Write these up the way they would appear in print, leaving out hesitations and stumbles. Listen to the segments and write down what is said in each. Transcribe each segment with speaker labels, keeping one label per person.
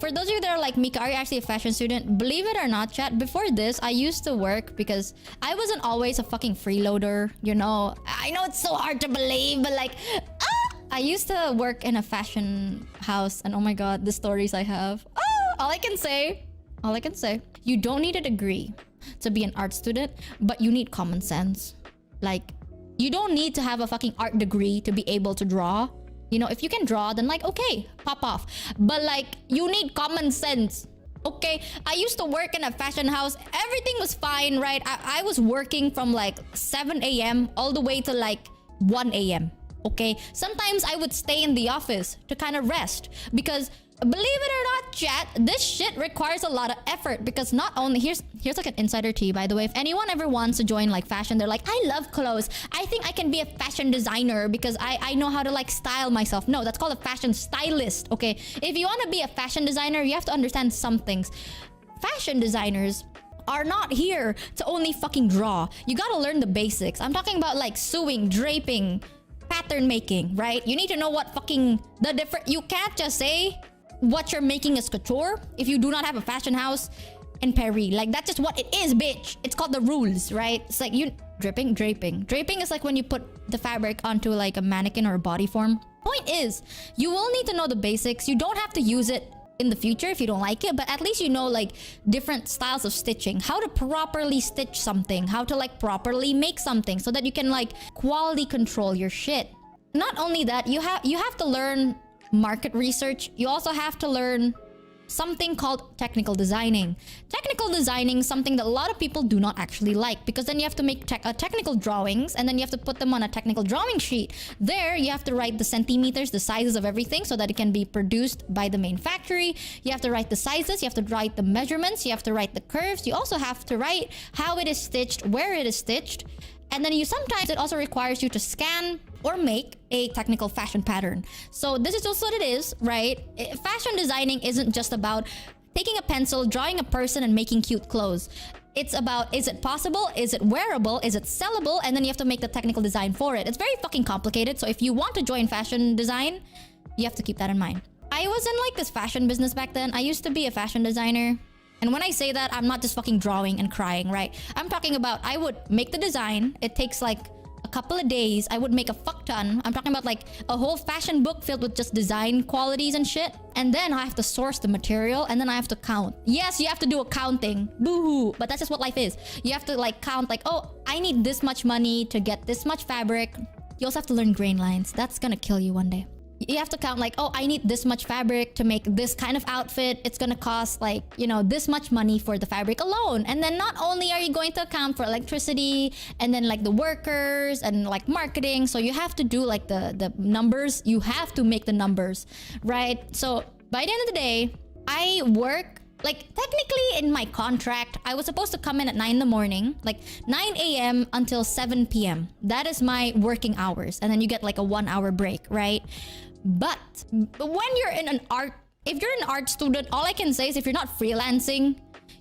Speaker 1: For those of you that are like, Mika, are you actually a fashion student? Believe it or not, chat, before this, I used to work because I wasn't always a fucking freeloader, you know? I know it's so hard to believe, but like, I used to work in a fashion house, and oh my god, the stories I have. All I can say, you don't need a degree to be an art student, but you need common sense. Like, you don't need to have a fucking art degree to be able to draw. You know, if you can draw, then like, okay, pop off. But like, you need common sense. Okay, I used to work in a fashion house. Everything was fine, right? I was working from like 7 a.m. all the way to like 1 a.m. Okay, sometimes I would stay in the office to kind of rest because, believe it or not, chat, this shit requires a lot of effort because not only, here's like an insider tea, by the way. If anyone ever wants to join like fashion, they're like, I love clothes, I think I can be a fashion designer because I know how to like style myself. No, that's called a fashion stylist. Okay, if you want to be a fashion designer, you have to understand some things. Fashion designers are not here to only fucking draw. You gotta learn the basics. I'm talking about like sewing, draping, pattern making, right? You need to know what fucking the different, you can't just say what you're making is couture if you do not have a fashion house in Paris. Like, that's just what it is, bitch. It's called the rules, right? It's like you draping. Draping is like when you put the fabric onto like a mannequin or a body form. Point is, you will need to know the basics. You don't have to use it in the future if you don't like it, but at least you know like different styles of stitching, how to properly stitch something, how to like properly make something so that you can like quality control your shit. Not only that, you have to learn market research. You also have to learn something called technical designing. Technical designing is something that a lot of people do not actually like because then you have to make technical drawings and then you have to put them on a technical drawing sheet. There, you have to write the centimeters, the sizes of everything so that it can be produced by the main factory. You have to write the sizes, you have to write the measurements, you have to write the curves. You also have to write how it is stitched, where it is stitched. And then sometimes it also requires you to scan or make a technical fashion pattern. So this is also what it is, right? Fashion designing isn't just about taking a pencil, drawing a person, and making cute clothes. It's about, is it possible? Is it wearable? Is it sellable? And then you have to make the technical design for it. It's very fucking complicated. So if you want to join fashion design, you have to keep that in mind. I was in like this fashion business back then. I used to be a fashion designer. And when I say that, I'm not just fucking drawing and crying, right? I'm talking about, I would make the design. It takes like a couple of days. I would make a fuck ton. I'm talking about like a whole fashion book filled with just design qualities and shit. And then I have to source the material and then I have to count. Yes, you have to do accounting. Boo-hoo. But that's just what life is. You have to like count like, oh, I need this much money to get this much fabric. You also have to learn grain lines. That's gonna kill you one day. You have to count like, oh, I need this much fabric to make this kind of outfit. It's gonna cost like, you know, this much money for the fabric alone. And then not only are you going to account for electricity and then like the workers and like marketing. So you have to do like the numbers. You have to make the numbers, right? So by the end of the day, I work like technically in my contract, I was supposed to come in at 9 in the morning, like 9 a.m. until 7 p.m. That is my working hours. And then you get like a 1 hour break, right? But when you're in an art, if you're an art student, all I can say is if you're not freelancing,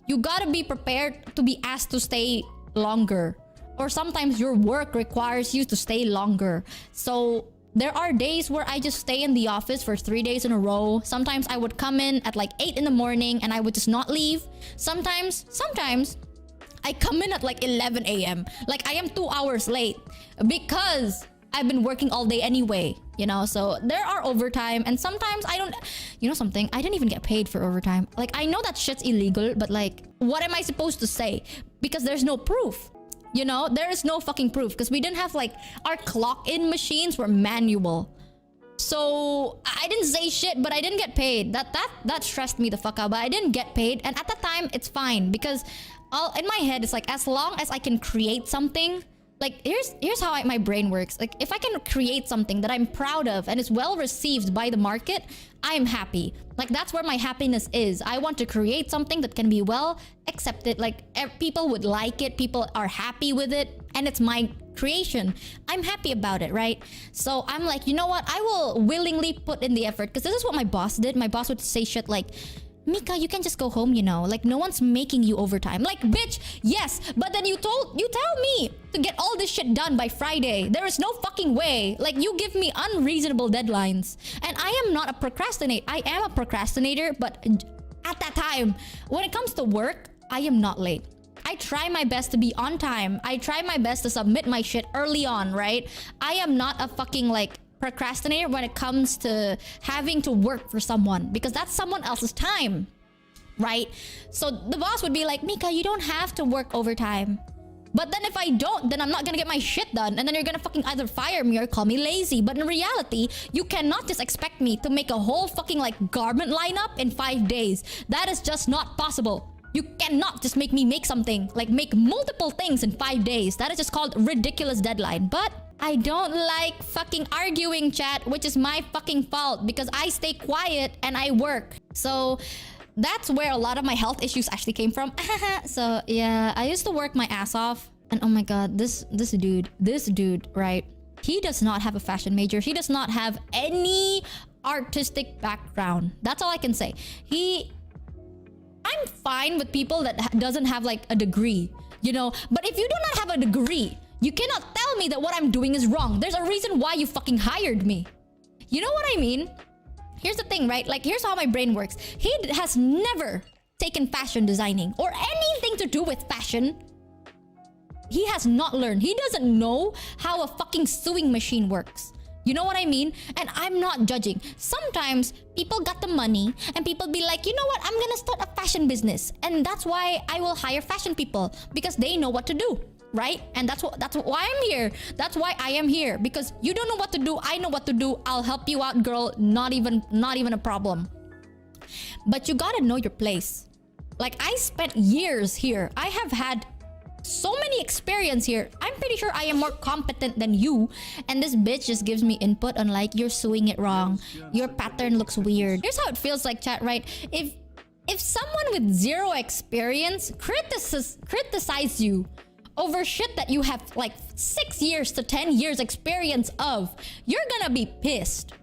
Speaker 1: you gotta be prepared to be asked to stay longer. Or sometimes your work requires you to stay longer. So there are days where I just stay in the office for 3 days in a row. Sometimes I would come in at like 8 in the morning and I would just not leave. Sometimes I come in at like 11 a.m. Like I am 2 hours late because I've been working all day anyway, you know? So there are overtime and sometimes I don't, you know something? I didn't even get paid for overtime. Like I know that shit's illegal, but like, what am I supposed to say? Because there's no proof. You know, there is no fucking proof because we didn't have like, our clock-in machines were manual. So I didn't say shit, but I didn't get paid. That stressed me the fuck out, but I didn't get paid. And at the time, it's fine because in my head, it's like, as long as I can create something, like here's how my brain works. Like if I can create something that I'm proud of and is well received by the market, I'm happy. Like that's where my happiness is. I want to create something that can be well accepted. Like people would like it, people are happy with it, and it's my creation. I'm happy about it, right? So I'm like, you know what? I will willingly put in the effort because this is what my boss did. My boss would say shit like, Mika, you can just go home, you know. Like, no one's making you overtime. Like, bitch, yes. But then you tell me to get all this shit done by Friday. There is no fucking way. Like, you give me unreasonable deadlines. And I am not a procrastinator. I am a procrastinator, but at that time, when it comes to work, I am not late. I try my best to be on time. I try my best to submit my shit early on, right? I am not a fucking, like, procrastinator when it comes to having to work for someone, because that's someone else's time, right? So the boss would be like, Mika, you don't have to work overtime. But then if I don't, then I'm not gonna get my shit done, and then you're gonna fucking either fire me or call me lazy. But in reality, you cannot just expect me to make a whole fucking like garment lineup in 5 days. That is just not possible. You cannot just make me make something, like make multiple things in 5 days. That is just called ridiculous deadline. But I don't like fucking arguing, chat, which is my fucking fault because I stay quiet and I work. So that's where a lot of my health issues actually came from. So yeah, I used to work my ass off, and oh my god, this dude, right? He does not have a fashion major. He does not have any artistic background. That's all I can say. I'm fine with people that doesn't have like a degree, you know, but if you do not have a degree, you cannot tell me that what I'm doing is wrong. There's a reason why you fucking hired me. You know what I mean? Here's the thing, right? Like, here's how my brain works. He has never taken fashion designing or anything to do with fashion. He has not learned. He doesn't know how a fucking sewing machine works. You know what I mean? And I'm not judging. Sometimes people got the money and people be like, you know what? I'm gonna start a fashion business. And that's why I will hire fashion people, because they know what to do. Right? And that's why I'm here. That's why I am here, because you don't know what to do. I know what to do. I'll help you out, girl. Not even a problem. But you gotta know your place. Like, I spent years here. I have had so many experience here. I'm pretty sure I am more competent than you, and this bitch just gives me input on like, you're sewing it wrong, your pattern looks weird. Here's how it feels like, chat, right? If someone with zero experience criticize you over shit that you have like 6 years to 10 years experience of, you're gonna be pissed.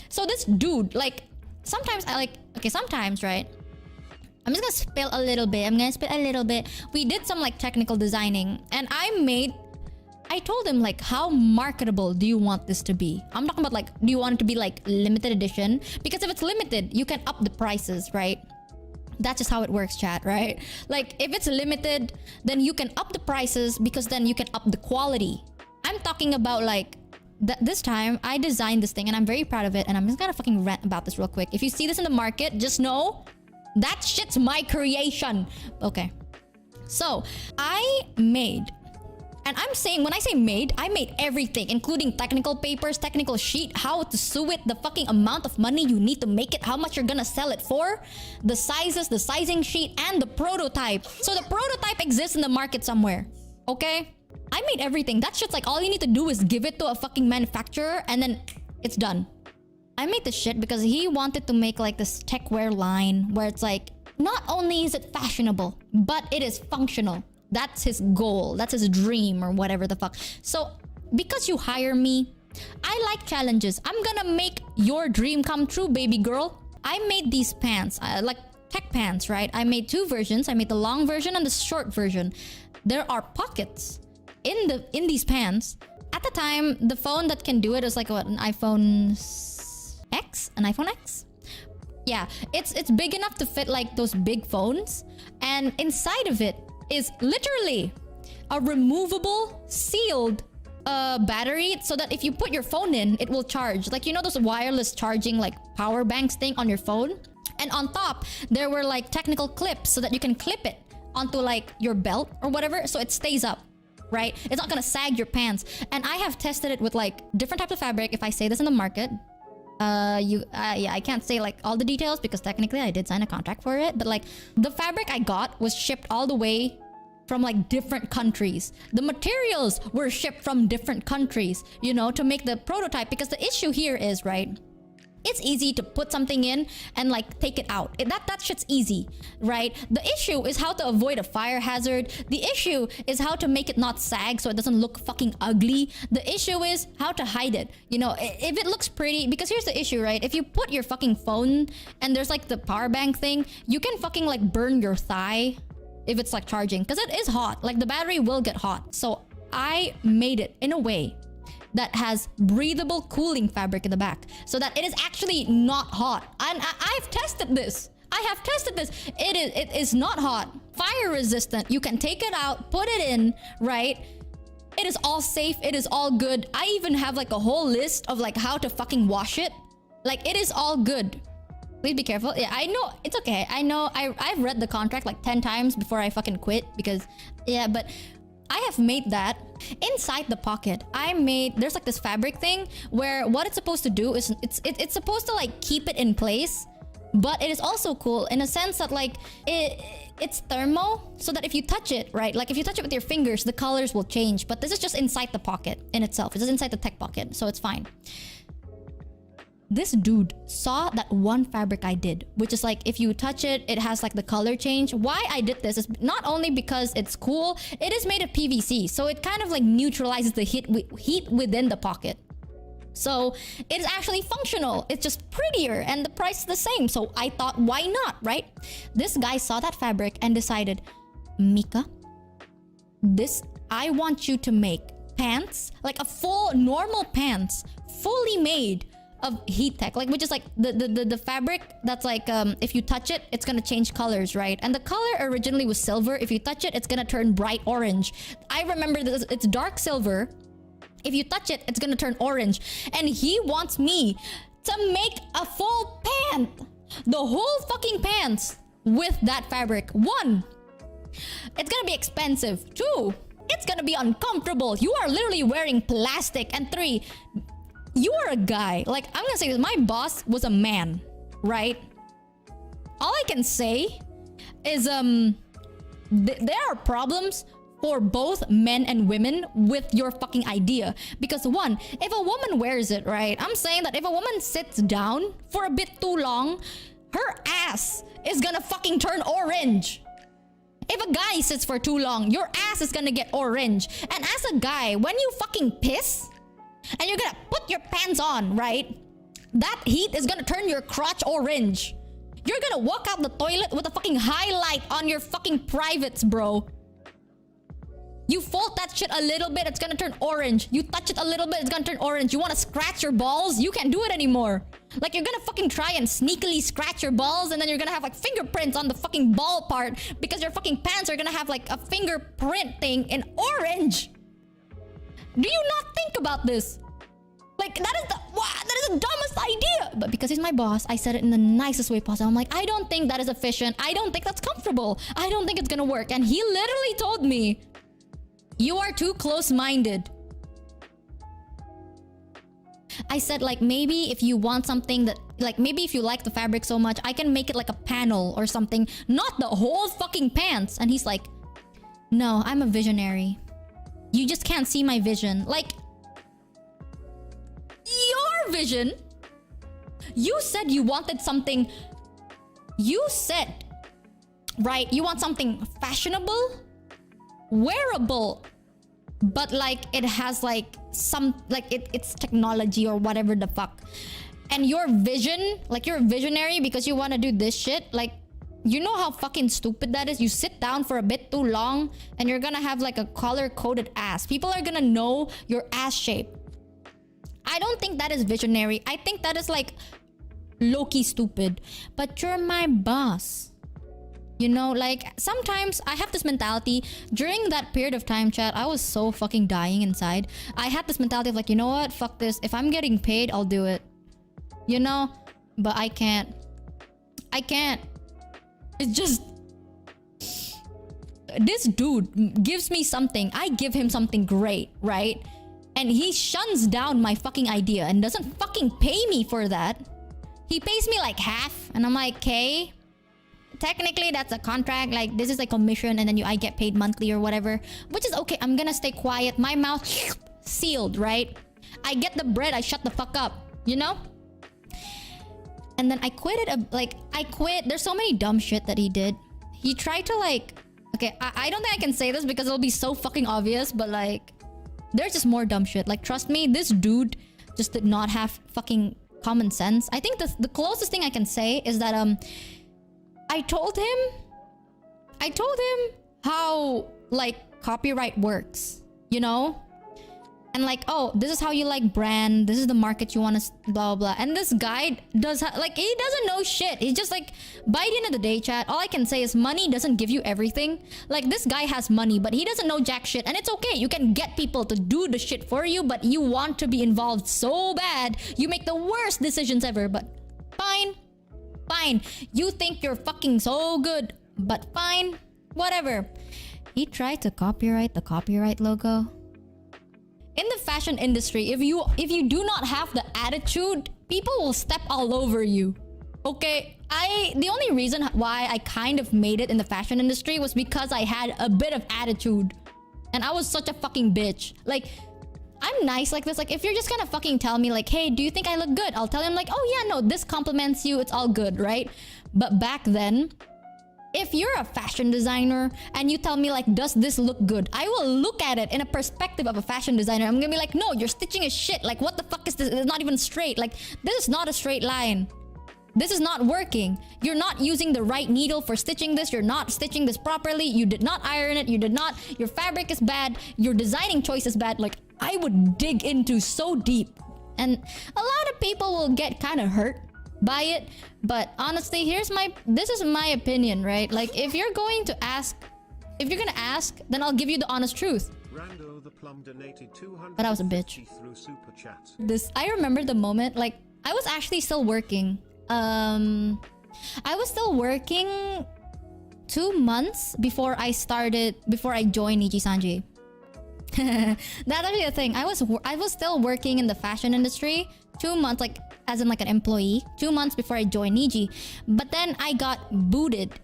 Speaker 1: So this dude, like, sometimes sometimes, right? I'm just gonna spill a little bit. We did some like technical designing, and I told him like, how marketable do you want this to be? I'm talking about like, do you want it to be like limited edition? Because if it's limited, you can up the prices, right? That's just how it works, chat, right? Like, if it's limited, then you can up the prices, because then you can up the quality. I'm talking about like, this time I designed this thing and I'm very proud of it, and I'm just gonna fucking rant about this real quick. If you see this in the market, just know that shit's my creation. Okay. So, I made, and I'm saying, when I say made, I made everything, including technical papers, technical sheet, how to sew it, the fucking amount of money you need to make it, how much you're gonna sell it for, the sizes, the sizing sheet, and the prototype. So the prototype exists in the market somewhere, okay? I made everything. That shit's like, all you need to do is give it to a fucking manufacturer, and then it's done. I made this shit because he wanted to make like this techwear line where it's like, not only is it fashionable, but it is functional. That's his goal. That's his dream, or whatever the fuck. So, because you hire me, I like challenges. I'm gonna make your dream come true, baby girl. I made these pants, like tech pants, right? I made 2 versions. I made the long version and the short version. There are pockets in these pants. At the time, the phone that can do it is like what, an iPhone X? An iPhone X? Yeah, it's big enough to fit like those big phones, and inside of it is literally a removable, sealed battery, so that if you put your phone in, it will charge. Like, you know those wireless charging like power banks thing on your phone? And on top, there were like technical clips so that you can clip it onto like your belt or whatever, so it stays up, right? It's not gonna sag your pants. And I have tested it with like different types of fabric. If I say this in the market, yeah, I can't say like all the details because technically I did sign a contract for it, but like the fabric I got was shipped all the way from like different countries. The materials were shipped from different countries, you know, to make the prototype, because the issue here is, right, It's easy to put something in and like take it out. That shit's easy, right? The issue is how to avoid a fire hazard. The issue is how to make it not sag so it doesn't look fucking ugly. The issue is how to hide it. You know, if it looks pretty, because here's the issue, right? If you put your fucking phone and there's like the power bank thing, you can fucking like burn your thigh if it's like charging, because it is hot. Like the battery will get hot. So I made it in a way that has breathable cooling fabric in the back so that it is actually not hot. And I've tested this. I have tested this. It is not hot. Fire resistant. You can take it out, put it in, right? It is all safe. It is all good. I even have like a whole list of like how to fucking wash it. Like it is all good. Please be careful. Yeah, I know. It's okay. I know. I've read the contract like 10 times before I fucking quit because, yeah, but I have made that. Inside the pocket, there's like this fabric thing where what it's supposed to do is it's supposed to like keep it in place, but it is also cool in a sense that like it's thermal, so that if you touch it, right, like if you touch it with your fingers, the colors will change. But this is just inside the pocket in itself. It's just inside the tech pocket, so it's fine. This dude saw that one fabric I did, which is like if you touch it, it has like the color change. Why I did this is not only because it's cool, it is made of PVC, so it kind of like neutralizes the heat within the pocket. So it is actually functional. It's just prettier and the price is the same. So I thought, why not, right? This guy saw that fabric and decided, Mika, I want you to make pants, like a full normal pants, fully made of heat tech, like which is like the fabric that's like if you touch it, it's gonna change colors, right? And the color originally was silver. If you touch it, it's gonna turn bright orange. I remember this. It's dark silver. If you touch it, it's gonna turn orange. And he wants me to make a full pant, the whole fucking pants with that fabric. One, it's gonna be expensive. Two, it's gonna be uncomfortable. You are literally wearing plastic. And three, you are a guy. Like, I'm gonna say this, my boss was a man, right? All I can say is there are problems for both men and women with your fucking idea. Because one, if a woman wears it, right, I'm saying that if a woman sits down for a bit too long, her ass is gonna fucking turn orange. If a guy sits for too long, your ass is gonna get orange. And as a guy, when you fucking piss and you're gonna put your pants on, right, that heat is gonna turn your crotch orange. You're gonna walk out the toilet with a fucking highlight on your fucking privates, bro. You fold that shit a little bit, it's gonna turn orange. You touch it a little bit, it's gonna turn orange. You wanna scratch your balls? You can't do it anymore. Like, you're gonna fucking try and sneakily scratch your balls, and then you're gonna have like fingerprints on the fucking ball part because your fucking pants are gonna have like a fingerprint thing in orange. Do you not think about this? Like, that is the dumbest idea. But because he's my boss, I said it in the nicest way possible. I'm like, I don't think that is efficient. I don't think that's comfortable. I don't think it's gonna work. And he literally told me, you are too close-minded. I said, like, maybe if you want something that, like, maybe if you like the fabric so much, I can make it like a panel or something, not the whole fucking pants. And he's like, no, I'm a visionary. You just can't see my vision. Like, your vision? You said you wanted something. You said, right, you want something fashionable, wearable, but like it has like some, like it's technology or whatever the fuck. And your vision, like you're a visionary because you want to do this shit. Like, you know how fucking stupid that is? You sit down for a bit too long and you're gonna have like a color-coded ass. People are gonna know your ass shape. I don't think that is visionary. I think that is like low-key stupid. But you're my boss. You know, like, sometimes I have this mentality. During that period of time, chat, I was so fucking dying inside. I had this mentality of like, you know what? Fuck this. If I'm getting paid, I'll do it. You know? But I can't. I can't. It's just... This dude gives me something. I give him something great, right? And he shuns down my fucking idea and doesn't fucking pay me for that. He pays me like half. And I'm like, okay. Technically, that's a contract. Like, this is a commission and then I get paid monthly or whatever. Which is okay. I'm gonna stay quiet. My mouth sealed, right? I get the bread. I shut the fuck up. You know? And then I quit it. I quit. There's so many dumb shit that he did. He tried to like, okay, I don't think I can say this because it'll be so fucking obvious, but like, there's just more dumb shit. Like, trust me, this dude just did not have fucking common sense. I think the closest thing I can say is that I told him how like copyright works, you know? And like, oh, this is how you like brand, this is the market you want to blah blah. And this guy does like, he doesn't know shit. He's just like, by the end of the day, chat, all I can say is money doesn't give you everything. Like, this guy has money, but he doesn't know jack shit. And it's okay, you can get people to do the shit for you, but you want to be involved so bad, you make the worst decisions ever. But fine, you think you're fucking so good, but fine, whatever. He tried to copyright the copyright logo. In the fashion industry, if you do not have the attitude, people will step all over you. Okay, the only reason why I kind of made it in the fashion industry was because I had a bit of attitude. And I was such a fucking bitch. Like, I'm nice like this. Like, if you're just gonna fucking tell me like, hey, do you think I look good? I'll tell him like, oh yeah, no, this compliments you, it's all good, right? But back then, if you're a fashion designer and you tell me like, does this look good? I will look at it in a perspective of a fashion designer. I'm gonna be like, no, your stitching is shit. Like, what the fuck is this? It's not even straight. Like, this is not a straight line. This is not working. You're not using the right needle for stitching this. You're not stitching this properly. You did not iron it. You did not. Your fabric is bad. Your designing choice is bad. Like, I would dig into so deep. And a lot of people will get kind of hurt by it, but honestly, this is my opinion, right? Like, if you're gonna ask, then I'll give you the honest truth. But I was a bitch. I remember the moment, like, I was actually still working. I was still working 2 months before I joined Niji Sanji. That's actually the thing. I was still working in the fashion industry 2 months, like, as in like an employee, 2 months before I joined Niji. But then I got booted.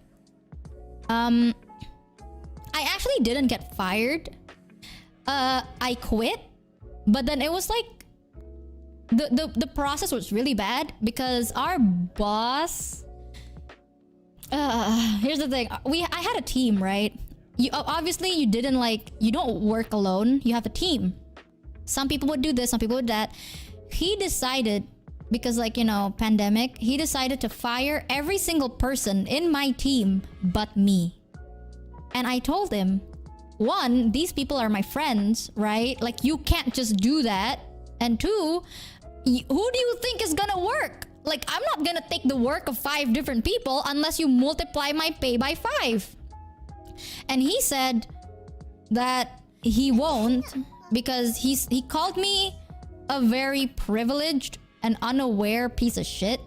Speaker 1: I actually didn't get fired. I quit. But then it was like, the process was really bad because our boss, here's the thing. I had a team, right? Obviously you don't work alone. You have a team. Some people would do this, some people would that. He decided, because like, you know, pandemic, he decided to fire every single person in my team but me. And I told him, one, these people are my friends, right? Like, you can't just do that. And two, who do you think is gonna work? Like, I'm not gonna take the work of 5 different people unless you multiply my pay by 5. And he said that he won't, because he called me a very privileged and unaware piece of shit.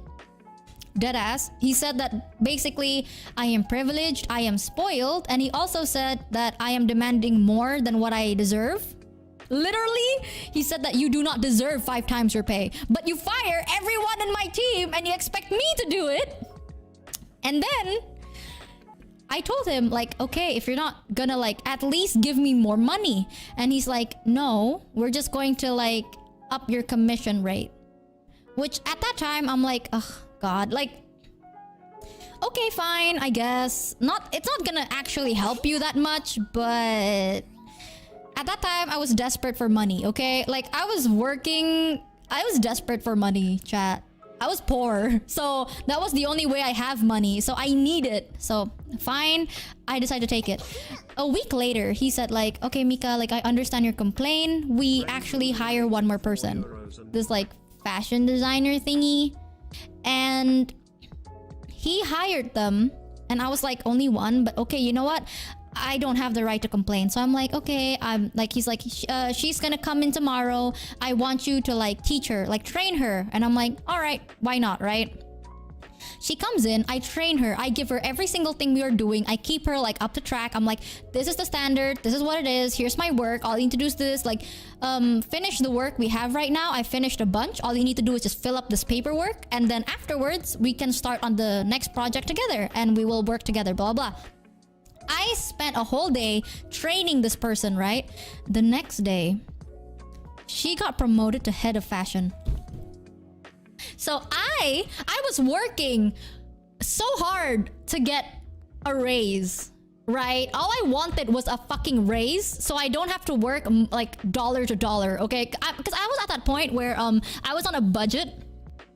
Speaker 1: Deadass. He said that basically I am privileged, I am spoiled, and he also said that I am demanding more than what I deserve. Literally, he said that you do not deserve 5 times your pay, but you fire everyone in my team and you expect me to do it. And then I told him, like, okay, if you're not gonna like at least give me more money. And he's like, no, we're just going to like up your commission rate. Which at that time, I'm like, oh God, like, okay, fine, I guess. It's not gonna actually help you that much, but at that time, I was desperate for money, okay? Like, I was desperate for money, chat. I was poor, so that was the only way I have money, so I need it. So fine, I decided to take it. A week later, he said like, okay, Mika, like, I understand your complaint. We actually hire one more person, this like fashion designer thingy. And he hired them, and I was like, only one, but okay, you know what? I don't have the right to complain. So I'm like, okay, I'm like, he's like, she's gonna come in tomorrow. I want you to like teach her, like train her. And I'm like, all right, why not, right? She comes in, I train her, I give her every single thing we are doing. I keep her like up to track. I'm like, this is the standard, this is what it is, here's my work, all you need to do is this, like, finish the work we have right now. I finished a bunch, all you need to do is just fill up this paperwork, and then afterwards we can start on the next project together and we will work together, blah blah. I spent a whole day training this person, right? The next day, she got promoted to head of fashion. So I was working so hard to get a raise, right? All I wanted was a fucking raise, so I don't have to work like dollar to dollar, okay? Because I was at that point where I was on a budget,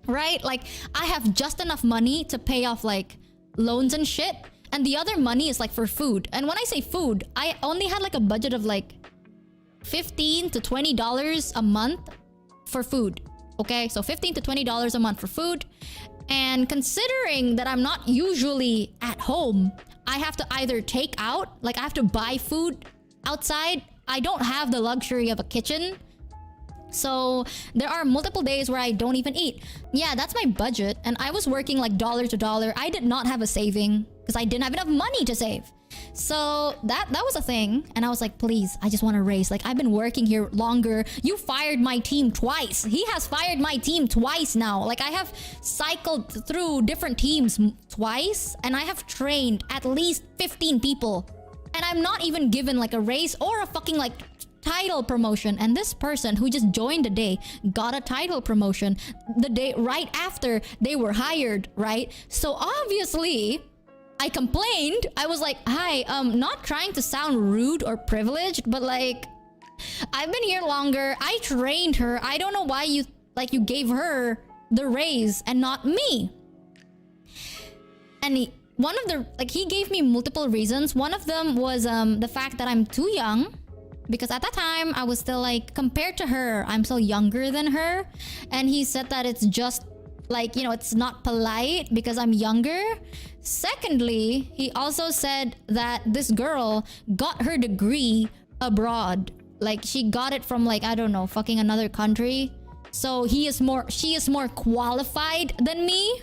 Speaker 1: right? Like I have just enough money to pay off like loans and shit, and the other money is like for food. And when I say food, I only had like a budget of like $15 to $20 a month for food. Okay, so $15 to $20 a month for food. And considering that I'm not usually at home, I have to either take out, like I have to buy food outside. I don't have the luxury of a kitchen. So there are multiple days where I don't even eat. Yeah, that's my budget. And I was working like dollar to dollar. I did not have a saving because I didn't have enough money to save. So that was a thing. And I was like, please, I just want to raise. Like, I've been working here longer. You fired my team twice. He has fired my team twice now. Like, I have cycled through different teams twice. And I have trained at least 15 people. And I'm not even given like a raise or a fucking like title promotion. And this person who just joined the day got a title promotion the day right after they were hired, right? So obviously I complained. I was like, hi, not trying to sound rude or privileged, but like, I've been here longer. I trained her. I don't know why you gave her the raise and not me. And he gave me multiple reasons. One of them was the fact that I'm too young. Because at that time, I was still like, compared to her, I'm still younger than her. And he said that it's just like, you know, it's not polite because I'm younger. Secondly, he also said that this girl got her degree abroad. Like, she got it from like, I don't know, fucking another country. So she is more qualified than me.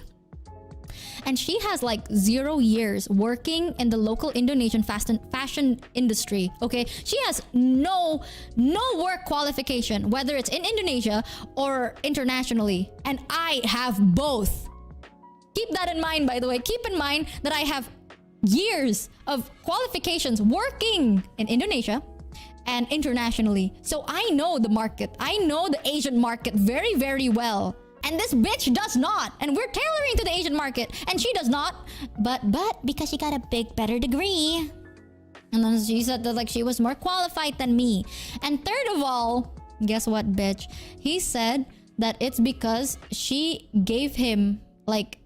Speaker 1: And she has like 0 years working in the local Indonesian fashion industry, okay? She has no work qualification, whether it's in Indonesia or internationally. And I have both. Keep that in mind, by the way. Keep in mind that I have years of qualifications working in Indonesia and internationally. So I know the market. I know the Asian market very, very well. And this bitch does not. And we're tailoring to the Asian market. And she does not. But because she got a better degree. And then she said that like she was more qualified than me. And third of all, guess what, bitch? He said that it's because she gave him like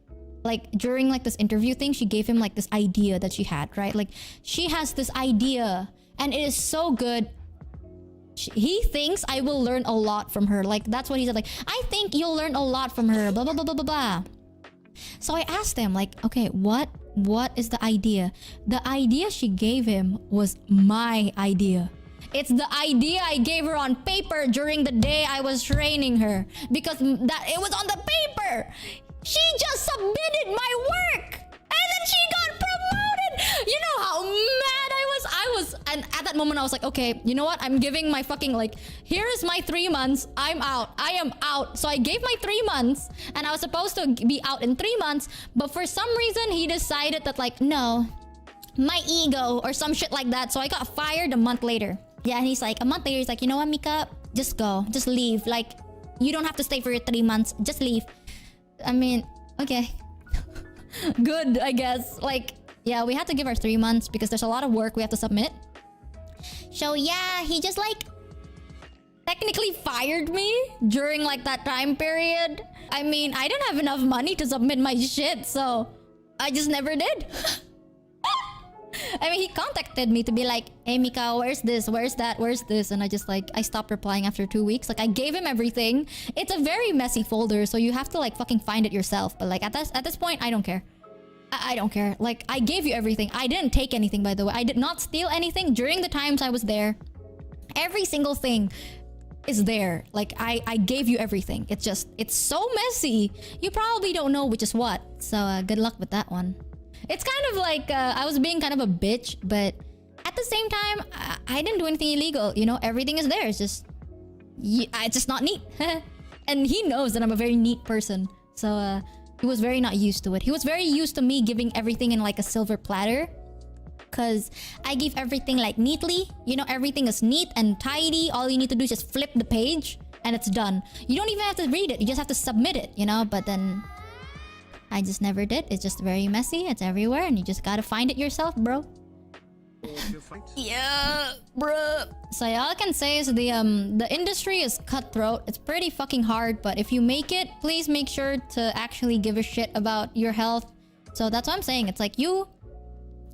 Speaker 1: during like this interview thing, she gave him like this idea that she had, right? Like she has this idea and it is so good. He thinks I will learn a lot from her. Like, that's what he said. Like, I think you'll learn a lot from her. Blah, blah, blah, blah, blah, blah. So I asked him, like, okay, what is the idea? The idea she gave him was my idea. It's the idea I gave her on paper during the day I was training her. Because that it was on the paper. She just submitted my work. And then she got promoted. You know how mad I was, and at that moment I was like, okay, you know what? I'm giving my fucking like, here is my 3 months. I'm out. I am out. So I gave my 3 months and I was supposed to be out in 3 months. But for some reason he decided that like, no, my ego or some shit like that. So I got fired a month later. Yeah, and he's like, a month later, he's like, you know what, Mika? Just go. Just leave. Like, you don't have to stay for your 3 months. Just leave. I mean, okay. Good, I guess. Like, yeah, we had to give our 3 months because there's a lot of work we have to submit. So yeah, he just like technically fired me during like that time period. I mean, I didn't have enough money to submit my shit, so I just never did. I mean, he contacted me to be like, hey Mika, where's this? Where's that? Where's this? And I stopped replying after 2 weeks. Like, I gave him everything. It's a very messy folder, so you have to like fucking find it yourself. But like at this point, I don't care. I don't care. Like, I gave you everything. I didn't take anything, by the way. I did not steal anything during the times I was there. Every single thing is there. Like, I gave you everything. It's just, it's so messy. You probably don't know which is what. So good luck with that one. It's kind of like I was being kind of a bitch, but at the same time, I didn't do anything illegal. You know, everything is there. It's just not neat. And he knows that I'm a very neat person. So he was very not used to it. He was very used to me giving everything in like a silver platter. Because I give everything like neatly. You know, everything is neat and tidy. All you need to do is just flip the page. and it's done. You don't even have to read it. You just have to submit it, you know? But then I just never did. It's just very messy. It's everywhere, and you just gotta find it yourself, bro. Yeah, bro. So all I can say is the industry is cutthroat. It's pretty fucking hard, but if you make it, please make sure to actually give a shit about your health. So that's what I'm saying. It's like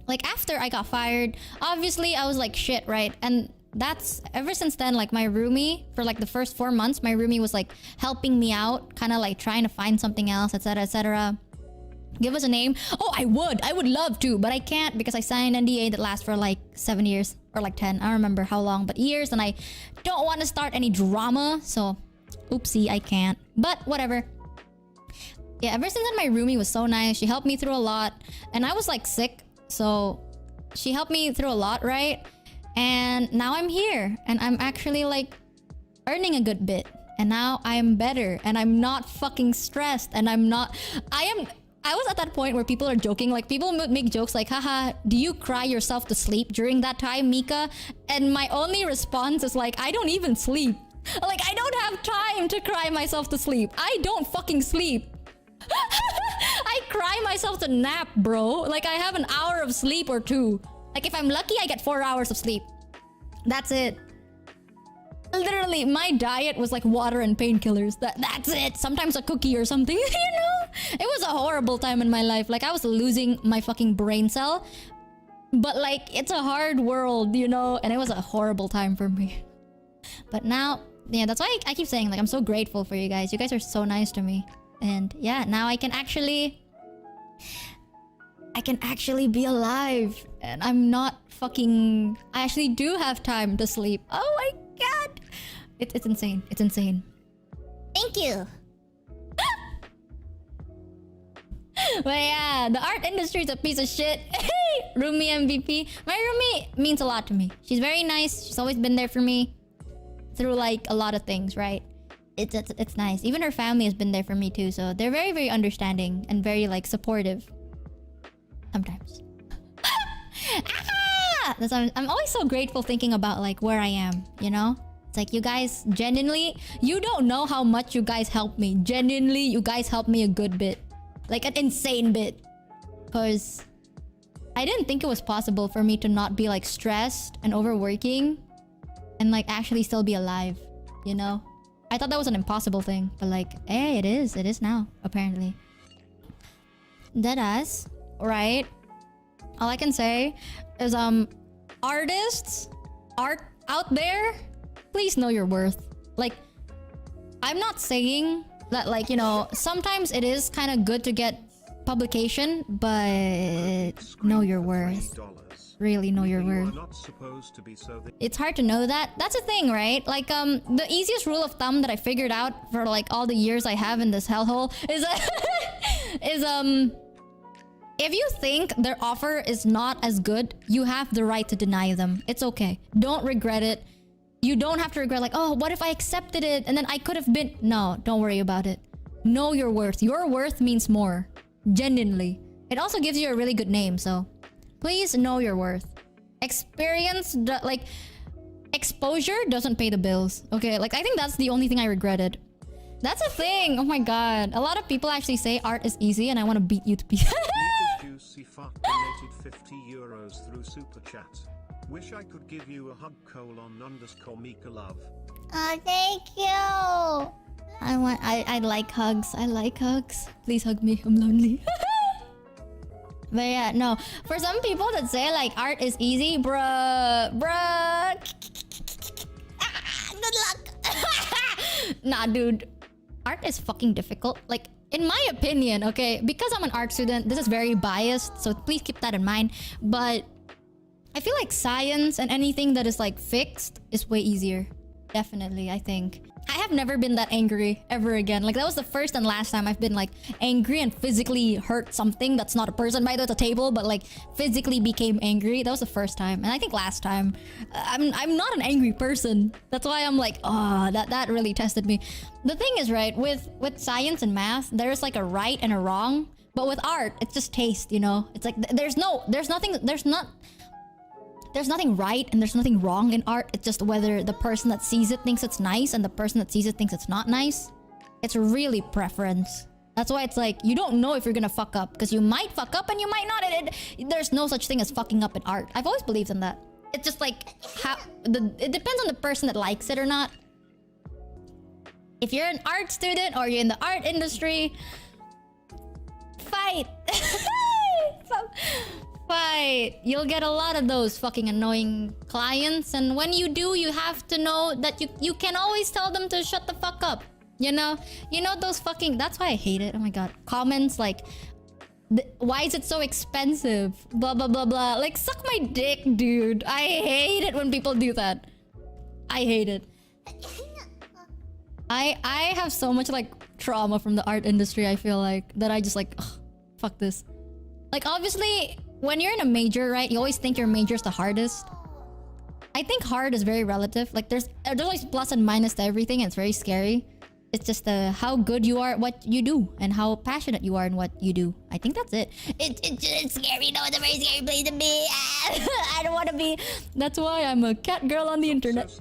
Speaker 1: like after I got fired, obviously I was like shit, right? And that's ever since then, like my roomie, for like the first 4 months, my roomie was like helping me out, kind of like trying to find something else, etc, etc. Give us a name. Oh, I would love to, but I can't because I signed an NDA that lasts for like 7 years or like 10. I don't remember how long, but years, and I don't want to start any drama, so oopsie, I can't. But whatever. Yeah, ever since then, my roomie was so nice. She helped me through a lot, and I was like sick, so she helped me through a lot, right? And now I'm here, and I'm actually like earning a good bit, and now I'm better, and I'm not fucking stressed, and I was at that point where people are joking, like people make jokes like, haha, do you cry yourself to sleep during that time, Mika? And my only response is like, I don't even sleep. Like, I don't have time to cry myself to sleep. I don't fucking sleep. I cry myself to nap, bro. Like, I have an hour of sleep or 2. Like, if I'm lucky, I get 4 hours of sleep. That's it. Literally, my diet was like water and painkillers. That's it. Sometimes a cookie or something, you know? It was a horrible time in my life. Like, I was losing my fucking brain cell. But like, it's a hard world, you know? And it was a horrible time for me. But now, yeah, that's why I keep saying, like, I'm so grateful for you guys. You guys are so nice to me. And yeah, now I can actually be alive. And I'm not fucking... I actually do have time to sleep. Oh my god! It's insane. It's insane. Thank you! But yeah, the art industry is a piece of shit. Roomie MVP. My roomie means a lot to me. She's very nice. She's always been there for me through like a lot of things, right? It's nice. Even her family has been there for me too. So they're very, very understanding and very like supportive. Sometimes. I'm always so grateful thinking about like where I am, you know? It's like you guys genuinely, you don't know how much you guys helped me. Genuinely, you guys helped me a good bit. Like an insane bit. Because I didn't think it was possible for me to not be like stressed and overworking and like actually still be alive, you know? I thought that was an impossible thing, but like, hey, it is now, apparently. Deadass, right? All I can say is artists, art out there, please know your worth. Like, I'm not saying that, like, you know, sometimes it is kind of good to get publication, but know your worth. Really know your worth. It's hard to know that. That's the thing, right? Like, the easiest rule of thumb that I figured out for like all the years I have in this hellhole is if you think their offer is not as good, you have the right to deny them. It's okay. Don't regret it. You don't have to regret like, oh, what if I accepted it and then I could have been... No, don't worry about it. Know your worth. Your worth means more. Genuinely. It also gives you a really good name, so... Please know your worth. Experience, like... Exposure doesn't pay the bills. Okay, like I think that's the only thing I regretted. That's a thing. Oh my god. A lot of people actually say art is easy and I want to beat you to pieces.
Speaker 2: Juicy fuck donated 50 euros through super chat. Wish I could give you a hug _ Mika love.
Speaker 1: Oh, thank you. I like hugs. I like hugs. Please hug me. I'm lonely. But yeah, no. For some people that say like art is easy, bruh. Good luck. Nah, dude. Art is fucking difficult. Like, in my opinion, okay, because I'm an art student, this is very biased, so please keep that in mind. But I feel like science and anything that is like fixed is way easier. Definitely, I think. I have never been that angry ever again. Like, that was the first and last time I've been like angry and physically hurt something that's not a person, by the way, it's a table, but like physically became angry. That was the first time. And I think last time, I'm not an angry person. That's why I'm like, oh, that really tested me. The thing is, right, with science and math, there's like a right and a wrong. But with art, it's just taste, you know? It's like, there's not there's nothing right and there's nothing wrong in art. It's just whether the person that sees it thinks it's nice and the person that sees it thinks it's not nice. It's really preference. That's why it's like, you don't know if you're gonna fuck up, because you might fuck up and you might not. There's no such thing as fucking up in art. I've always believed in that. It's just like, it depends on the person that likes it or not. If you're an art student or you're in the art industry, fight. Fight. You'll get a lot of those fucking annoying clients, and when you do, you have to know that you can always tell them to shut the fuck up. You know those fucking, that's why I hate it. Oh my god. Comments like, why is it so expensive? Blah blah blah blah. Like, suck my dick, dude. I hate it when people do that. I hate it. I have so much like trauma from the art industry, I feel like, that I just like, ugh, fuck this. Like, obviously, when you're in a major, right, you always think your major is the hardest. I think hard is very relative. Like, there's always plus and minus to everything, and it's very scary. It's just how good you are at what you do and how passionate you are in what you do. I think that's it. It's scary. No, it's a very scary place to be. I don't want to be. That's why I'm a cat girl on the internet.